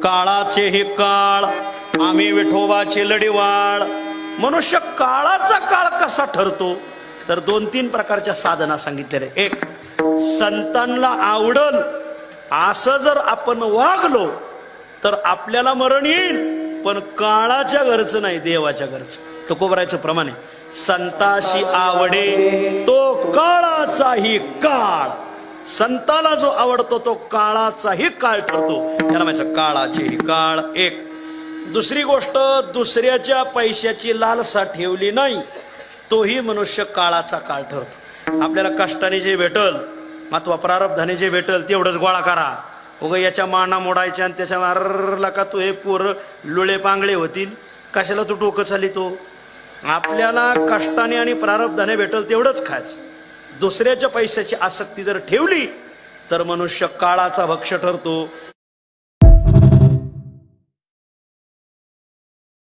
काळाचे हे काळ आम्ही विठोबाचे लढीवाळ. मनुष्य काळाचा काळ कसा ठरतो तर 2-3 प्रकारच्या साधना सांगितलेल्या. एक, संतांना आवडल असं जर आपण वागलो तर आपल्याला मरण येईल, पण काळाच्या घरचं नाही, देवाच्या घरचं. तुकोबरायचं प्रमाण आहे, संताशी आवडे तो काळाचाही काळ. संताला जो आवडतो तो काळाचाही काळ ठरतो. याला म्हणायचं काळाचे काळ. एक. दुसरी गोष्ट, दुसऱ्याच्या पैशाची लालसा ठेवली नाही तोही मनुष्य काळाचा काळ ठरतो. आपल्याला कष्टाने जे भेटल अथवा प्रारब्धाने जे भेटल तेवढंच गोळा करा. उगा याच्या माना मोडायच्या आणि त्याच्या मारला का तू हे पोर लुळे पांगळे होतील, कशाला तू डोकं चालितो. आपल्याला कष्टाने आणि प्रारब्धाने भेटल तेवढंच खायचं. दुसऱ्याच्या पैशाची आसक्ती जर ठेवली तर मनुष्य काळाचा भक्ष ठरतो.